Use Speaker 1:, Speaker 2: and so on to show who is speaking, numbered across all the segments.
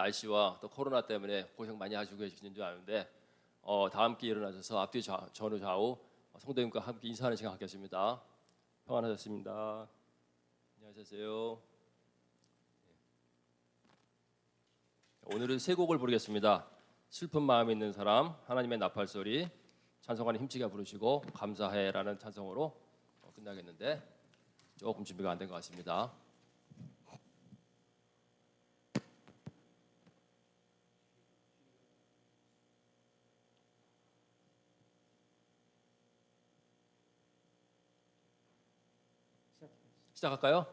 Speaker 1: 날씨와 또 코로나 때문에 고생 많이 하시고 계시는 줄 아는데 다 함께 일어나셔서 앞뒤 전후 좌우 성도님과 함께 인사하는 시간 갖겠습니다. 평안하셨습니다. 안녕하세요. 오늘은 세 곡을 부르겠습니다. 슬픈 마음이 있는 사람, 하나님의 나팔소리, 찬송가는 힘차게 부르시고 감사해라는 찬송으로 끝나겠는데 조금 준비가 안 된 것 같습니다. 시작할까요?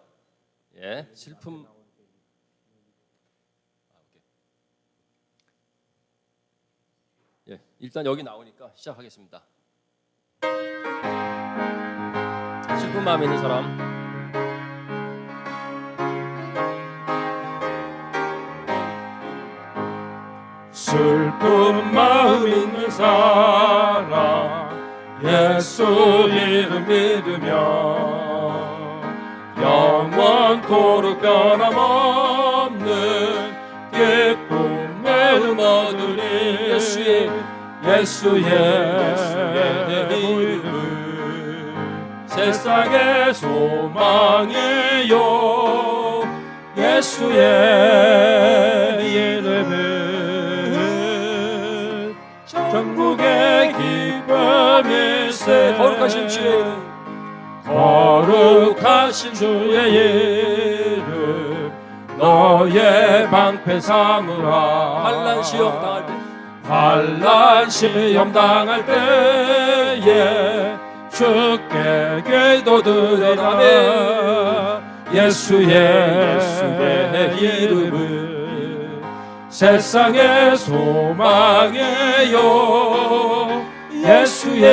Speaker 1: 예, 슬픔. 예, 일단 여기 나오니까 시작하겠습니다. 슬픈 마음 있는 사람.
Speaker 2: 슬픈 마음 있는 사람 예수 이름 믿으며 영원토록 변함없는 기쁨의 음악들이 예수의 이름 세상의 소망이요 예수의 이름은 전국의 기쁨일세
Speaker 1: 거룩하신 주의 이름
Speaker 2: 거룩하신 주의 이름 너의 방패 삼으라
Speaker 1: 환난 시험 당할 때
Speaker 2: 환난 시험 당할 때에 주께 기도드리라 예수의 이름은 세상의 소망이요 예수의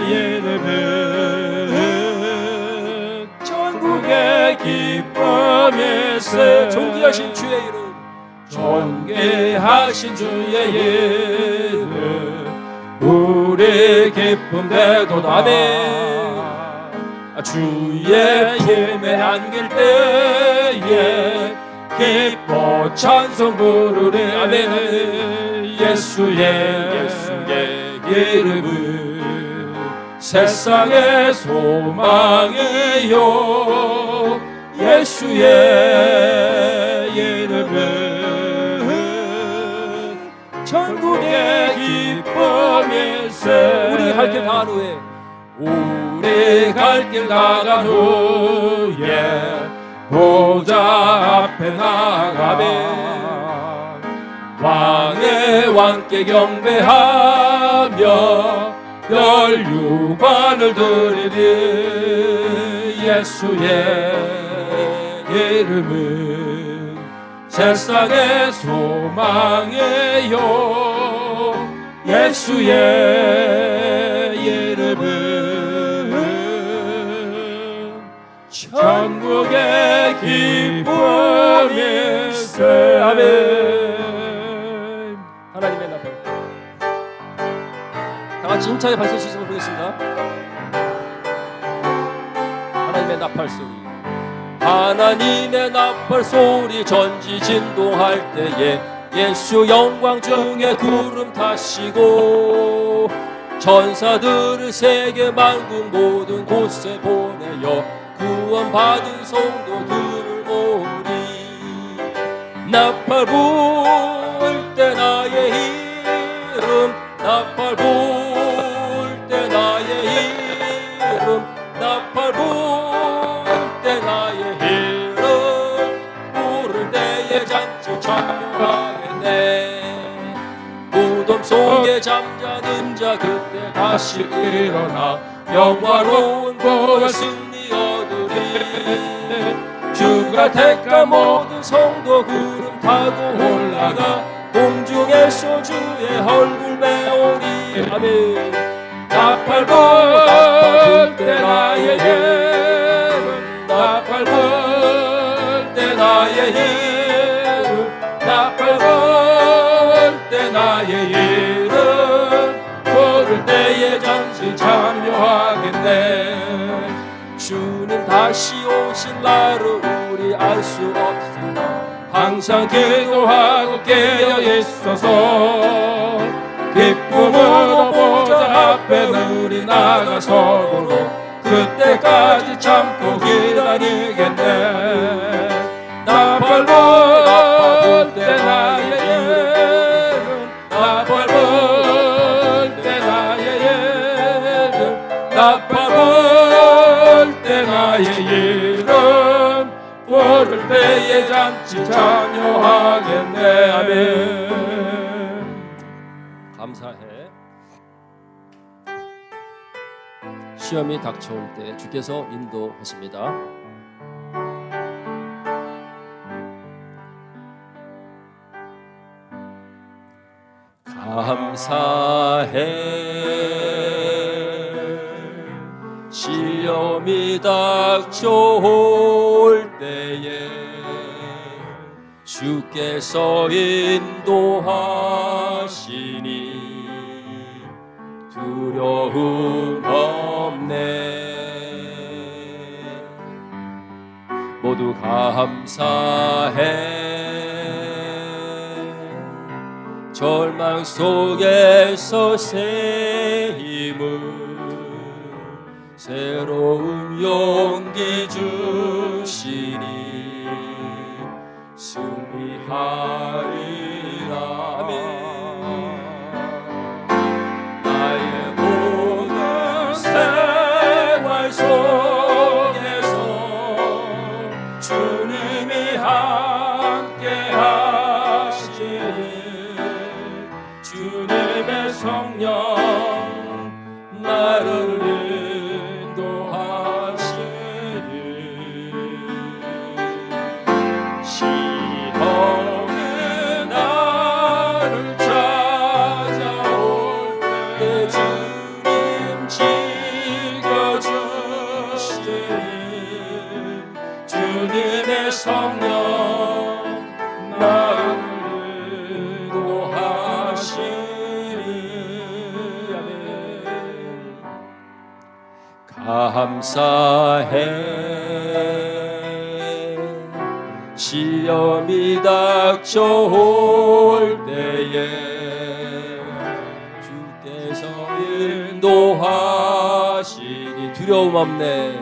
Speaker 2: 이름은 전국의 기쁨일세
Speaker 1: 존귀하신 주의 이름
Speaker 2: 존귀하신 주의 이름 우리 기쁨 되도다
Speaker 1: 아멘.
Speaker 2: 주의 품에 안길 때에 기뻐 찬송 부르리 아멘 예수의 이름은 세상의 소망이요 예수의 이름은 천국의 기쁨일세
Speaker 1: 우리 갈 길 다한 후에
Speaker 2: 우리 갈 길 다간 후에 보좌 앞에 나가면 왕의 왕께 경배하며 멸류관을 드리리 예수의 이름은 세상의 소망이요 예수의 이름은 천국의 기쁨일세 아멘.
Speaker 1: 하나님의 나팔 다 같이 힘차게 발소 시즌을 보겠습니다. 하나님의 나팔 소리 하나님의 나팔 소리 전지 진동할 때에 예수 영광 중에 구름 타시고 천사들을 세계 만국 모든 곳에 보내어 구원받은 성도들을 모으리 나팔 불 때 나의 이름 나팔 불 때 나의 이름 나팔 불 때 나의 이름 부를 때에 잔치 참여하겠네 무덤 속에 잠자는 자 그때 다시 일어나 영화로운 부활 승리 얻으리 주가 택한 모든 성도 구름 타고 올라가 공중에서 주의 얼굴 배우리 아멘 나팔 불 때 나의 이름 나팔 불 때 나의 이름 나팔 불 때 나의 이름 부를 때에 잠시 참여하겠네 주는 다시 오실 날을 우리 알 수 없으나 항상
Speaker 2: 항상 기도하고 깨어 있어서 기쁨으로 보좌 앞에 우리 나가서도록 그때까지 참고 기다리겠네. 나팔 불 때 나의 이름, 나팔 불 때 나의 이름, 나팔 불 때 나의 이름 부를 때에 잔치 참여하겠네. 아멘.
Speaker 1: 감사해. 시험이 닥쳐올 때 주께서 인도하십니다. 감사해. 시험이 닥쳐올 때에 주께서 인도하시니 두려움 없네. 모두 감사해. 절망 속에서 새 힘을 새로운 용기 주시니 승리하리라. 아멘. 나의 모든 생활 속에서 주님이 함께 하시니 주님의 성령 나를 인도하시니 시험이 나를 찾아올 때 주님 지켜주시니 주님의 성령 나를 감사해. 시험이 닥쳐올 때에 주께서 인도하시니 두려움 없네.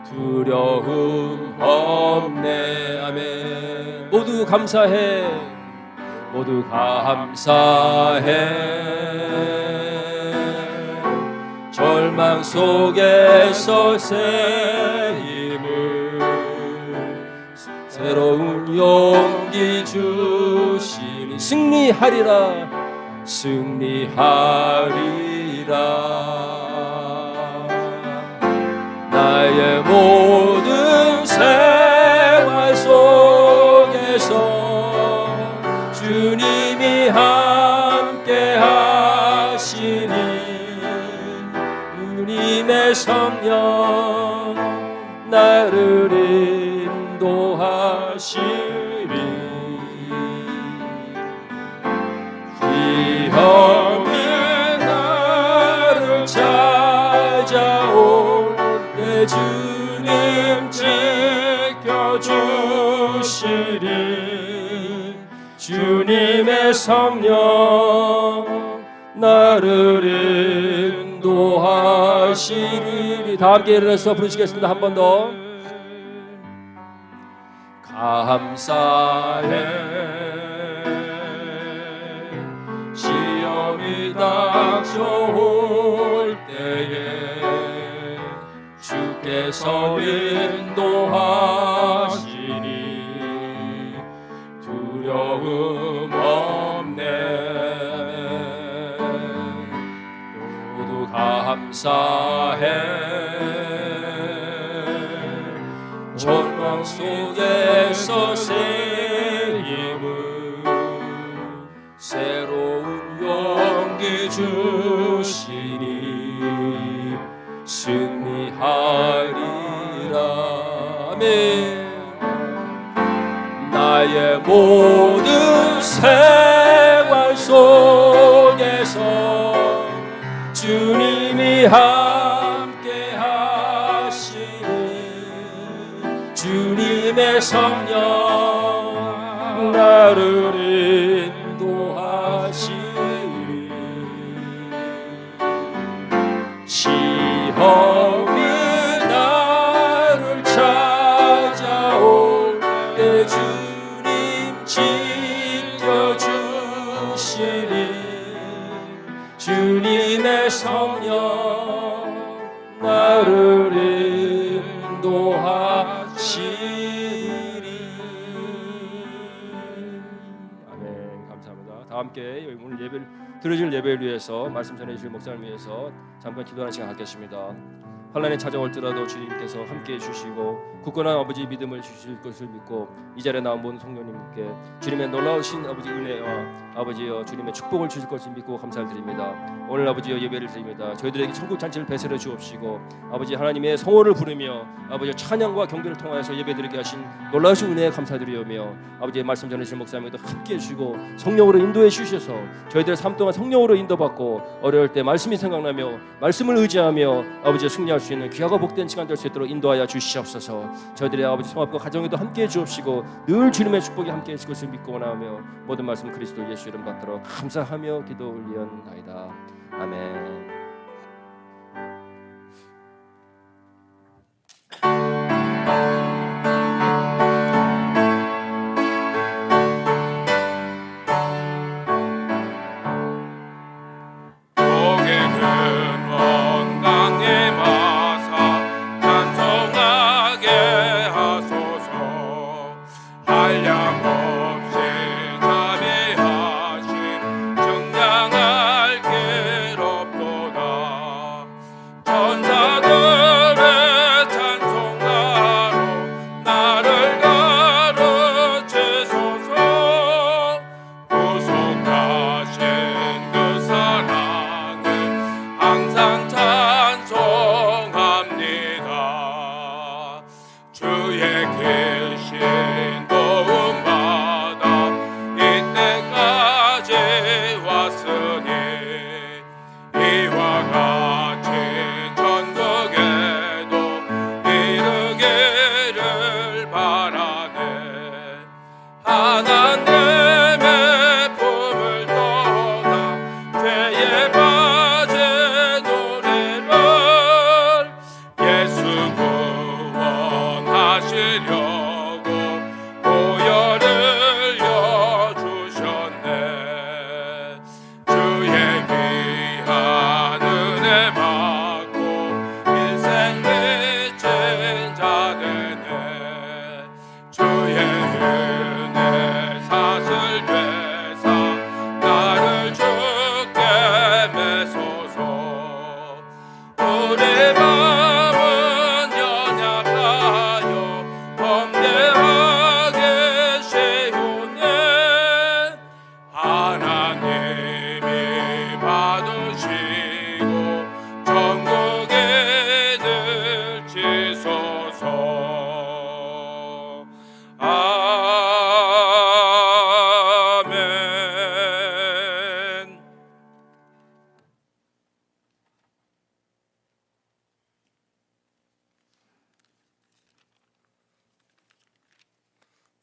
Speaker 1: 두려움 없네. 아멘. 모두 감사해. 모두 감사해. 절망 속에서 새 힘을 새로운 용기 주시니 승리하리라. 승리하리라. 나의 모든 생활 속에서 주님이 함께 하시니 주님의 성령 나를 인도하시리. 시험이 나를 찾아올 때 주님 지켜주시리. 주님의 성령 나를 인도하시리. 다 함께 일어나서 부르시겠습니다. 한 번 더. 감사해. 시험이 닥쳐올 때에 주께서 인도하시니 두려움 없네. 모두 감사해. 절망 속에서 새 힘을 새로운 용기 주시니 승리하리라. 아멘. 나의 모든 생활 속에서 주님이 함께 하시니 주님의 성령
Speaker 2: 나를 인도하시리. 시험이 나를 찾아올 때 주님 지켜주시리. 주님의 성령 나를 인도하시리.
Speaker 1: 아멘. 감사합니다. 다 함께 오늘 예배를 들으실 예배를 위해서 말씀 전해주실 목사님을 위해서 잠깐 기도하는 시간 갖겠습니다. 환난이 찾아올지라도 주님께서 함께해 주시고 굳건한 아버지 믿음을 주실 것을 믿고 이 자리에 나온 모든 성도님께 주님의 놀라우신 아버지 은혜와 아버지여 주님의 축복을 주실 것을 믿고 감사를 드립니다. 오늘 아버지여 예배를 드립니다. 저희들에게 천국 잔치를 배설해 주옵시고 아버지 하나님의 성호를 부르며 아버지 찬양과 경배를 통하여서 예배드리게 하신 놀라우신 은혜에 감사드리오며 아버지의 말씀 전해주신 목사님도 함께해 주시고 성령으로 인도해 주셔서 저희들의 삶 동안 성령으로 인도받고 어려울 때 말씀이 생각나며 말씀을 의지하며 아버지의 승리할 수 있는 귀하고 복된 시간 될 수 있도록 인도하여 주시옵소서. 저희들의 아버지 성업과 가정에도 함께해 주옵시고 늘 주님의 축복이 함께해 주실 것을 믿고 원하며 모든 말씀 그리스도 예수 이름 받들어 감사하며 기도 올리옵나이다. 아멘.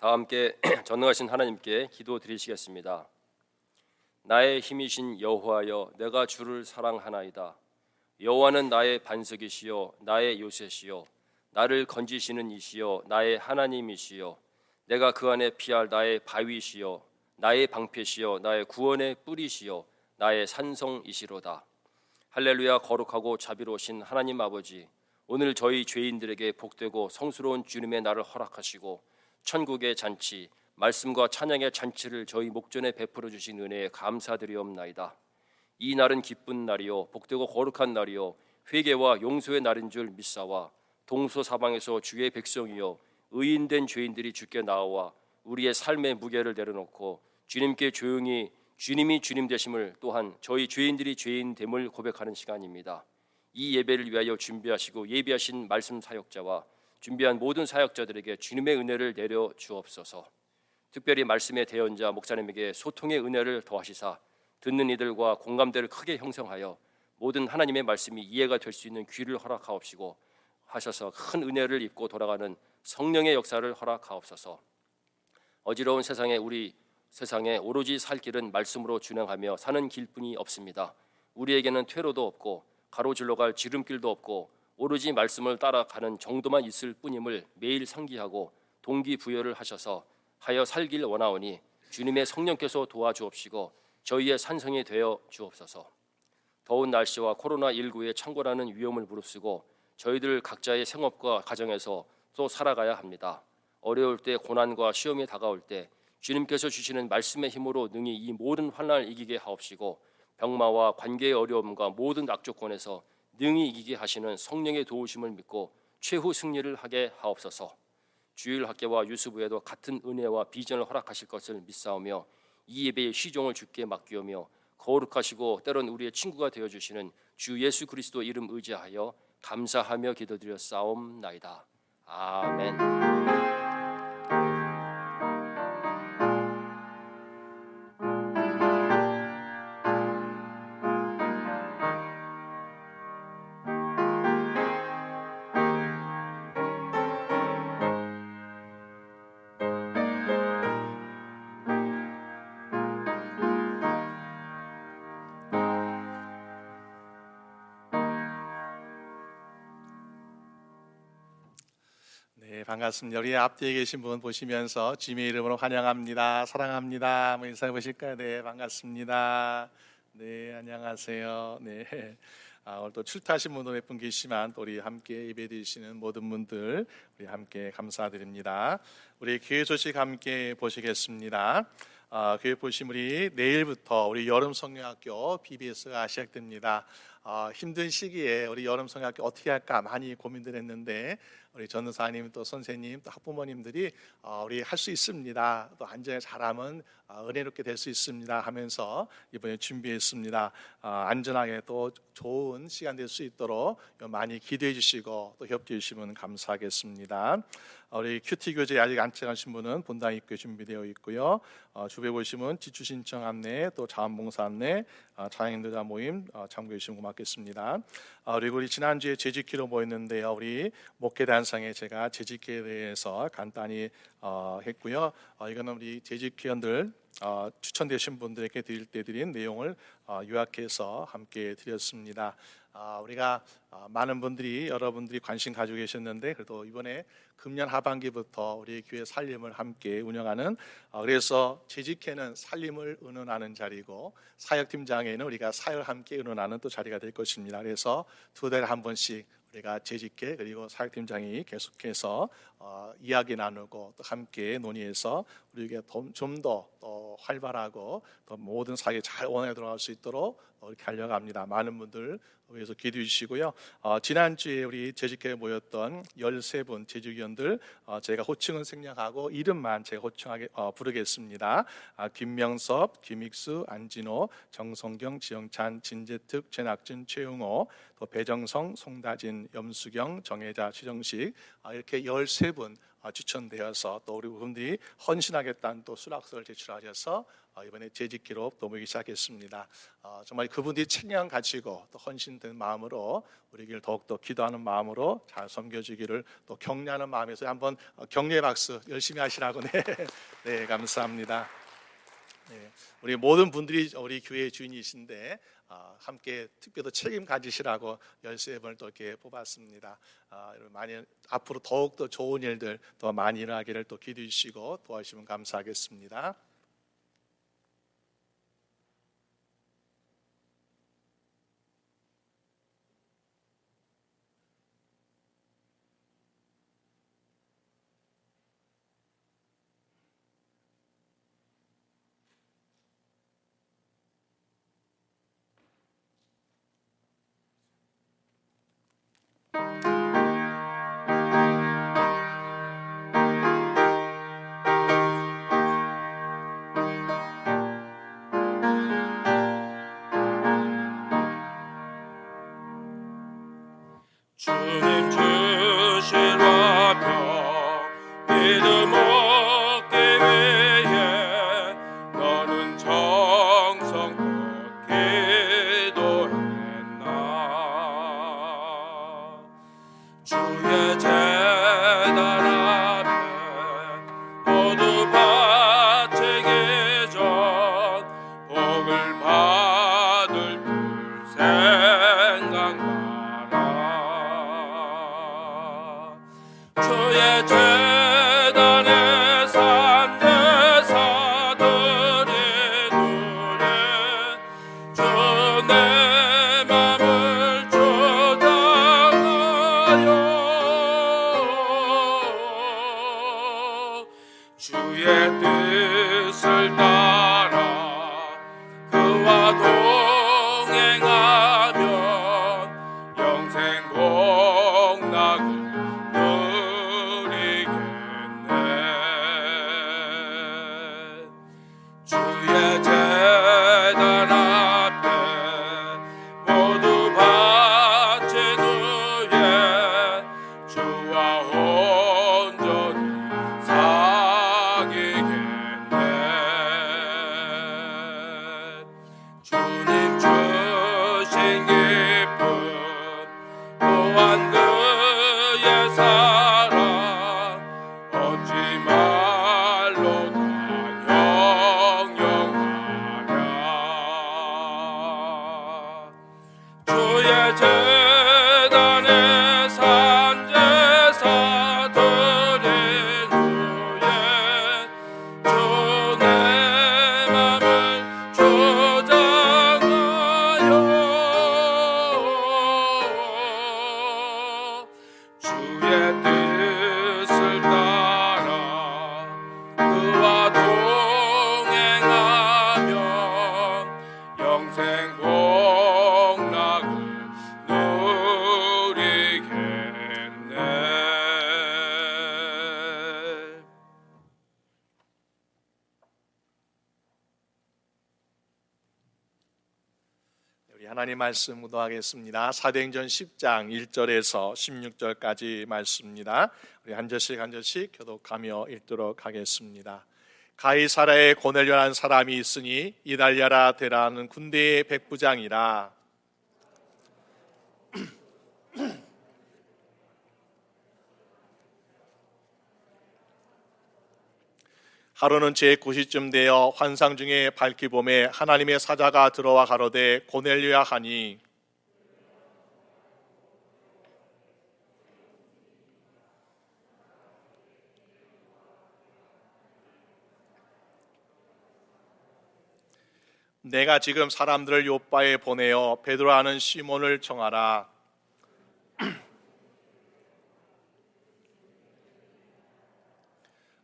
Speaker 1: 다 함께 전능하신 하나님께 기도 드리시겠습니다. 나의 힘이신 여호와여, 내가 주를 사랑하나이다. 여호와는 나의 반석이시요 나의 요새시요 나를 건지시는 이시요 나의 하나님이시요 내가 그 안에 피할 나의 바위시요 나의 방패시요 나의 구원의 뿌리시요 나의 산성이시로다. 할렐루야. 거룩하고 자비로우신 하나님 아버지, 오늘 저희 죄인들에게 복되고 성스러운 주님의 날을 허락하시고 천국의 잔치, 말씀과 찬양의 잔치를 저희 목전에 베풀어 주신 은혜에 감사드리옵나이다. 이 날은 기쁜 날이요 복되고 거룩한 날이요 회개와 용서의 날인 줄 믿사와 동서사방에서 주의 백성이요 의인된 죄인들이 주께 나와 우리의 삶의 무게를 내려놓고 주님께 조용히 주님이 주님 되심을, 또한 저희 죄인들이 죄인됨을 고백하는 시간입니다. 이 예배를 위하여 준비하시고 예비하신 말씀 사역자와 준비한 모든 사역자들에게 주님의 은혜를 내려 주옵소서. 특별히 말씀의 대언자 목사님에게 소통의 은혜를 더하시사 듣는 이들과 공감대를 크게 형성하여 모든 하나님의 말씀이 이해가 될 수 있는 귀를 허락하옵시고 하셔서 큰 은혜를 입고 돌아가는 성령의 역사를 허락하옵소서. 어지러운 세상에 오로지 살 길은 말씀으로 준행하며 사는 길뿐이 없습니다. 우리에게는 퇴로도 없고 가로질러 갈 지름길도 없고 오로지 말씀을 따라가는 정도만 있을 뿐임을 매일 상기하고 동기부여를 하셔서 하여 살길 원하오니 주님의 성령께서 도와주옵시고 저희의 산성이 되어 주옵소서. 더운 날씨와 코로나19의 창궐하는 위험을 무릅쓰고 저희들 각자의 생업과 가정에서 또 살아가야 합니다. 어려울 때, 고난과 시험이 다가올 때 주님께서 주시는 말씀의 힘으로 능히 이 모든 환난을 이기게 하옵시고 병마와 관계의 어려움과 모든 악조건에서 능히 이기게 하시는 성령의 도우심을 믿고 최후 승리를 하게 하옵소서. 주일 학교와 유수부에도 같은 은혜와 비전을 허락하실 것을 믿사오며 이 예배의 시종을 주께 맡기오며 거룩하시고 때론 우리의 친구가 되어주시는 주 예수 그리스도 이름 의지하여 감사하며 기도드렸사옵나이다. 아멘.
Speaker 3: 네, 반갑습니다. 우리 앞뒤에 계신 분 보시면서 주님의 이름으로 환영합니다. 사랑합니다. 한번 인사해 보실까요? 네, 반갑습니다. 네, 안녕하세요. 네, 오늘 또 출타하신 분도 몇 분 계시지만 또 우리 함께 예배드리시는 모든 분들 우리 함께 감사드립니다. 우리 교회 소식 함께 보시겠습니다. 교회 보시면 우리 내일부터 우리 여름 성령학교 BBS가 시작됩니다. 힘든 시기에 우리 여름 성령학교 어떻게 할까 많이 고민들 했는데 우리 전도사님 또 선생님 또 학부모님들이 우리 할 수 있습니다. 또 안전에 잘하면 은혜롭게 될 수 있습니다 하면서 이번에 준비했습니다. 안전하게 또 좋은 시간 될 수 있도록 많이 기도해 주시고 또 협조해 주시면 감사하겠습니다. 우리 큐티 교재 아직 안 채가신 분은 본당 입구에 준비되어 있고요. 주변에 보시면 지출 신청 안내 또 자원봉사 안내 자영인도자 모임 참고해 주시면 고맙겠습니다. 그리고 우리 지난주에 재직기로 모였는데요. 우리 목회단상에 제가 재직기에 대해서 간단히 했고요. 이거는 우리 재직회원들 추천되신 분들에게 드린 내용을 요약해서 함께 드렸습니다. 우리가 많은 분들이 여러분들이 관심 가지고 계셨는데 그래도 이번에 금년 하반기부터 우리 교회 살림을 함께 운영하는 그래서 재직회는 살림을 의논하는 자리고 사역팀장회는 우리가 사역을 함께 의논하는 또 자리가 될 것입니다. 그래서 두 달에 한 번씩 우리가 재직회 그리고 사역팀장이 계속해서 이야기 나누고 또 함께 논의해서 우리에게 좀 더 활발하고 또 모든 사역에 잘 원해 들어갈 수 있도록 이렇게 하려고 합니다. 많은 분들 위해서 기도해 주시고요. 지난주에 우리 재직회에 모였던 13분 재직위원들 제가 호칭은 생략하고 이름만 제가 호칭하게 부르겠습니다. 김명섭, 김익수, 안진호, 정성경, 지영찬, 진재특, 최낙준, 최용호, 또 배정성, 송다진, 염수경, 정혜자, 최정식 이렇게 13분 추천되어서 또 우리 분들이 헌신하겠다는 또 수락서를 제출하셔서 이번에 재직기로 또 모이기 시작했습니다. 정말 그분들이 책량 가지고 또 헌신된 마음으로 우리 교회를 더욱더 기도하는 마음으로 잘 섬겨주기를 또 격려하는 마음에서 한번 격려의 박수 열심히 하시라고 네 감사합니다. 네, 우리 모든 분들이 우리 교회의 주인이신데 함께 특별히 책임 가지시라고 13분을 또 이렇게 뽑았습니다. 많이 앞으로 더욱더 좋은 일들 더 많이 일어나기를 또 기도해 주시고 도와주시면 감사하겠습니다.
Speaker 2: 주님 주실 화평 믿음 얻기 위해 너는 정성껏 기도했나. 따라 그와 동행하면 영생 복락을 누리겠네. 주의 제단 앞에 모두 바친 후에 주와 온전히 사귀겠네. 주님 주신 기쁨 또한 그의 사랑 어찌 말로 다 영영하랴. 주의 제단에 산제사 드린 후에 주 내 맘을 조장하여 주의 뜻을 따라 그와 동행하면 영생 복락을 누리겠네.
Speaker 3: 우리 하나님 말씀 묵도하겠습니다. 사도행전 10장 1절에서 16절까지 말씀입니다. 우리 한 절씩 한 절씩 교독하며 읽도록 하겠습니다. 가이사라에 고넬료라는 사람이 있으니 이달리아라 데라는 군대의 백부장이라. 하루는 제9시쯤 되어 환상 중에 밝기 봄에 하나님의 사자가 들어와 가로되 고넬료야 하니, 내가 지금 사람들을 요바에 보내어 베드로라는 시몬을 청하라.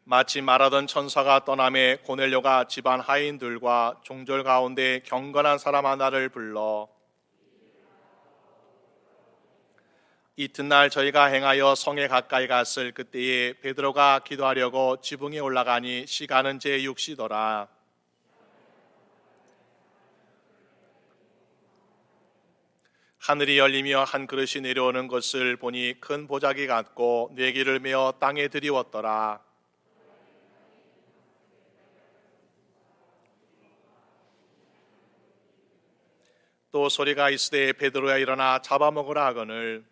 Speaker 3: 마치 말하던 천사가 떠남에 고넬료가 집안 하인들과 종졸 가운데 경건한 사람 하나를 불러 이튿날 저희가 행하여 성에 가까이 갔을 그때에 베드로가 기도하려고 지붕에 올라가니 시간은 제6시더라. 하늘이 열리며 한 그릇이 내려오는 것을 보니 큰 보자기 같고 뇌기를 메어 땅에 들이웠더라. 또 소리가 있으되 베드로야 일어나 잡아먹으라 하거늘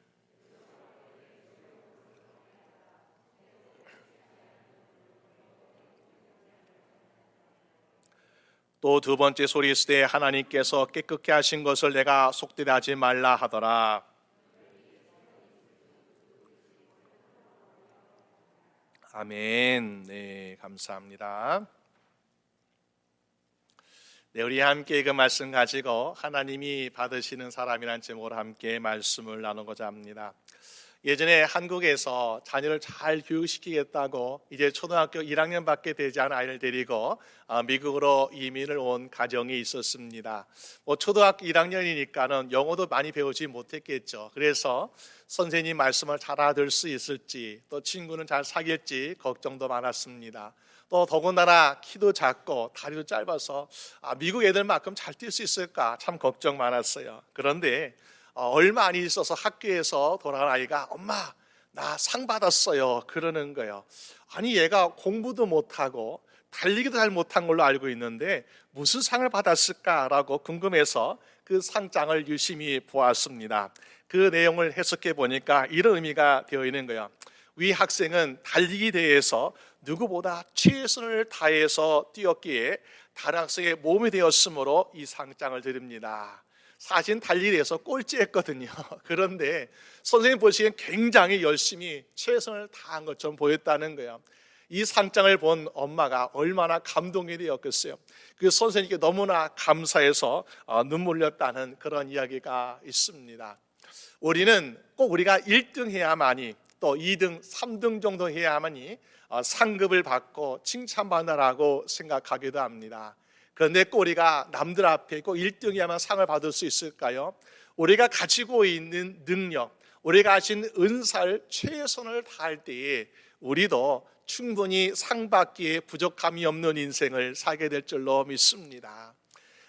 Speaker 3: 또 두 번째 소리 있으되 하나님께서 깨끗게 하신 것을 내가 속되게 하지 말라 하더라. 아멘. 네, 감사합니다. 네, 우리 함께 그 말씀 가지고 하나님이 받으시는 사람이란 제목으로 함께 말씀을 나누고자 합니다. 예전에 한국에서 자녀를 잘 교육시키겠다고 이제 초등학교 1학년밖에 되지 않은 아이를 데리고 미국으로 이민을 온 가정이 있었습니다. 초등학교 1학년이니까는 영어도 많이 배우지 못했겠죠. 그래서 선생님 말씀을 잘 알아들 수 있을지 또 친구는 잘 사귈지 걱정도 많았습니다. 또 더군다나 키도 작고 다리도 짧아서 미국 애들만큼 잘 뛸 수 있을까 참 걱정 많았어요. 그런데 얼마 안 있어서 학교에서 돌아간 아이가 엄마 나 상 받았어요 그러는 거예요. 아니 얘가 공부도 못하고 달리기도 잘 못한 걸로 알고 있는데 무슨 상을 받았을까라고 궁금해서 그 상장을 유심히 보았습니다. 그 내용을 해석해 보니까 이런 의미가 되어 있는 거예요. 위 학생은 달리기 대회에서 누구보다 최선을 다해서 뛰었기에 다른 학생의 몸이 되었으므로 이 상장을 드립니다. 사실 달리기에서 꼴찌했거든요. 그런데 선생님 보시기엔 굉장히 열심히 최선을 다한 것처럼 보였다는 거예요. 이 상장을 본 엄마가 얼마나 감동이 되었겠어요. 그 선생님께 너무나 감사해서 눈물 흘렸다는 그런 이야기가 있습니다. 우리는 꼭 우리가 1등 해야만이 또 2등, 3등 정도 해야만이 상급을 받고 칭찬받으라고 생각하기도 합니다. 그런데 우리가 남들 앞에 꼭 1등이야만 상을 받을 수 있을까요? 우리가 가지고 있는 능력, 우리가 가진 은사를 최선을 다할 때에 우리도 충분히 상 받기에 부족함이 없는 인생을 살게 될 줄로 믿습니다.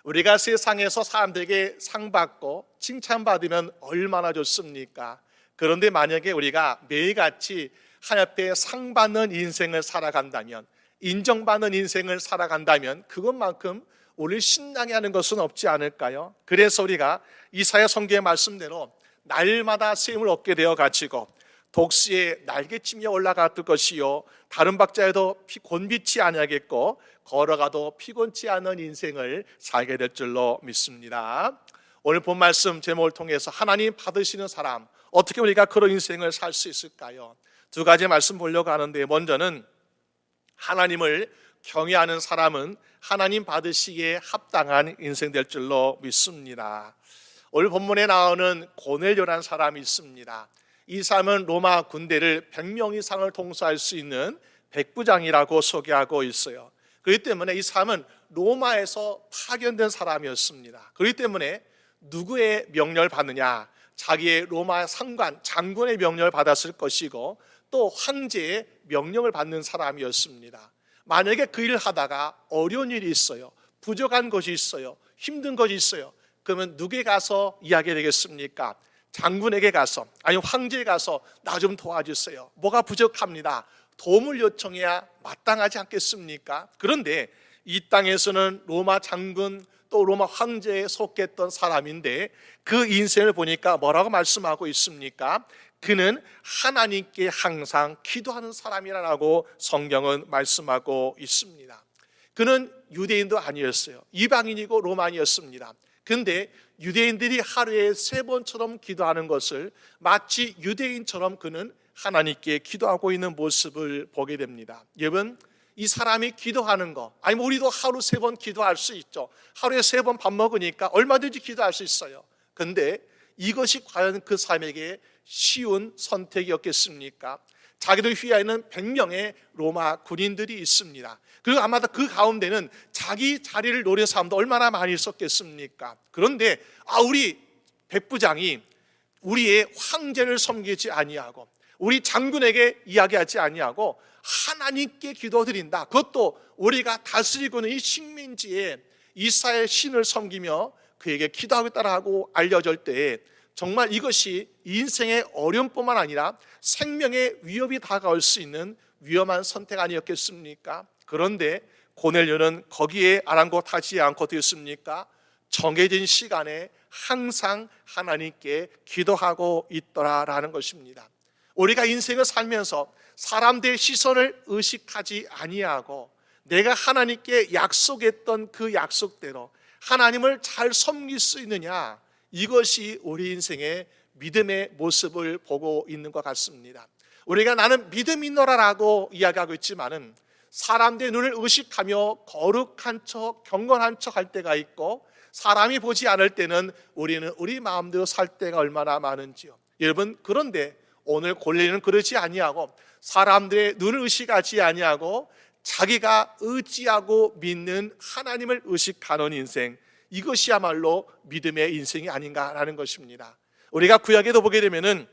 Speaker 3: 우리가 세상에서 사람들에게 상 받고 칭찬받으면 얼마나 좋습니까? 그런데 만약에 우리가 매일같이 하나님 앞에 상 받는 인생을 살아간다면, 인정받는 인생을 살아간다면 그것만큼 우리를 신나게 하는 것은 없지 않을까요? 그래서 우리가 이사야 선지자의 말씀대로 날마다 셈을 얻게 되어 가지고 독수리의 날개치며 올라갔을 것이요 다른 박자에도 곤비치 아니하겠고 걸어가도 피곤치 않은 인생을 살게 될 줄로 믿습니다. 오늘 본 말씀 제목을 통해서 하나님 받으시는 사람, 어떻게 우리가 그런 인생을 살 수 있을까요? 두 가지 말씀 보려고 하는데, 먼저는 하나님을 경외하는 사람은 하나님 받으시기에 합당한 인생 될 줄로 믿습니다. 오늘 본문에 나오는 고넬료라는 사람이 있습니다. 이 사람은 로마 군대를 100명 이상을 통수할 수 있는 백부장이라고 소개하고 있어요. 그렇기 때문에 이 사람은 로마에서 파견된 사람이었습니다. 그렇기 때문에 누구의 명령을 받느냐? 자기의 로마 상관, 장군의 명령을 받았을 것이고 또 황제의 명령을 받는 사람이었습니다. 만약에 그 일을 하다가 어려운 일이 있어요, 부족한 것이 있어요, 힘든 것이 있어요, 그러면 누구에게 가서 이야기해야 되겠습니까? 장군에게 가서, 아니면 황제에 가서 나 좀 도와주세요, 뭐가 부족합니다, 도움을 요청해야 마땅하지 않겠습니까? 그런데 이 땅에서는 로마 장군 또 로마 황제에 속했던 사람인데 그 인생을 보니까 뭐라고 말씀하고 있습니까? 그는 하나님께 항상 기도하는 사람이라고 성경은 말씀하고 있습니다. 그는 유대인도 아니었어요. 이방인이고 로마인이었습니다. 그런데 유대인들이 하루에 3번처럼 기도하는 것을 마치 유대인처럼 그는 하나님께 기도하고 있는 모습을 보게 됩니다. 여러분, 이 사람이 기도하는 거, 아니면 우리도 하루 3번 기도할 수 있죠. 하루에 3번 밥 먹으니까 얼마든지 기도할 수 있어요. 그런데 이것이 과연 그 사람에게 쉬운 선택이었겠습니까? 자기들 휘하에는 100명의 로마 군인들이 있습니다. 그리고 아마도 그 가운데는 자기 자리를 노리는 사람도 얼마나 많이 있었겠습니까? 그런데 우리 백부장이 우리의 황제를 섬기지 아니하고 우리 장군에게 이야기하지 아니하고 하나님께 기도드린다. 그것도 우리가 다스리고 있는 이 식민지에 이스라엘 신을 섬기며 그에게 기도하겠다라고 알려질 때에 정말 이것이 인생의 어려움뿐만 아니라 생명의 위협이 다가올 수 있는 위험한 선택 아니었겠습니까? 그런데 고넬료는 거기에 아랑곳하지 않고 되었습니까? 정해진 시간에 항상 하나님께 기도하고 있더라라는 것입니다. 우리가 인생을 살면서 사람들의 시선을 의식하지 아니하고 내가 하나님께 약속했던 그 약속대로 하나님을 잘 섬길 수 있느냐, 이것이 우리 인생의 믿음의 모습을 보고 있는 것 같습니다. 우리가 나는 믿음 있노라라고 이야기하고 있지만은 사람들의 눈을 의식하며 거룩한 척, 경건한 척 할 때가 있고 사람이 보지 않을 때는 우리는 우리 마음대로 살 때가 얼마나 많은지요. 여러분, 그런데 오늘 고넬료는 그러지 아니하고 사람들의 눈을 의식하지 아니하고 자기가 의지하고 믿는 하나님을 의식하는 인생, 이것이야말로 믿음의 인생이 아닌가라는 것입니다. 우리가 구약에도 보게 되면은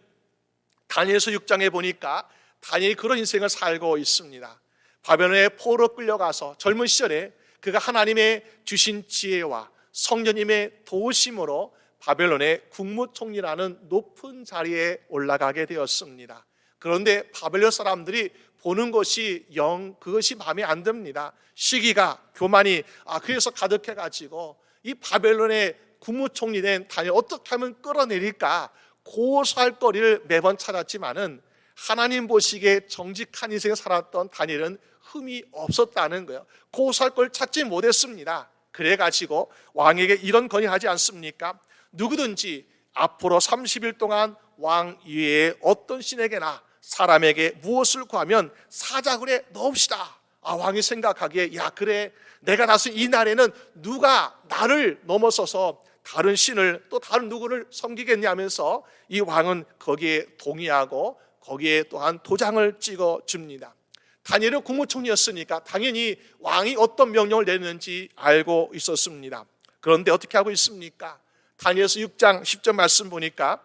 Speaker 3: 다니엘서 6장에 보니까 다니엘이 그런 인생을 살고 있습니다. 바벨론에 포로 끌려가서 젊은 시절에 그가 하나님의 주신 지혜와 성령님의 도우심으로 바벨론의 국무총리라는 높은 자리에 올라가게 되었습니다. 그런데 바벨론 사람들이 보는 것이 그것이 마음에 안 듭니다. 시기가, 교만이 그래서 가득해가지고 이 바벨론의 국무총리 된 다니엘 어떻게 하면 끌어내릴까 고소할 거리를 매번 찾았지만은 하나님 보시기에 정직한 인생을 살았던 다니엘은 흠이 없었다는 거예요. 고소할 걸 찾지 못했습니다. 그래가지고 왕에게 이런 건의하지 않습니까? 누구든지 앞으로 30일 동안 왕 이외에 어떤 신에게나 사람에게 무엇을 구하면 사자굴에 넣읍시다. 왕이 생각하기에 그래, 내가 다스린 이 날에는 누가 나를 넘어서서 다른 신을 또 다른 누구를 섬기겠냐면서 이 왕은 거기에 동의하고 거기에 또한 도장을 찍어 줍니다. 다니엘은 국무총리였으니까 당연히 왕이 어떤 명령을 내리는지 알고 있었습니다. 그런데 어떻게 하고 있습니까? 다니엘서 6장 10절 말씀 보니까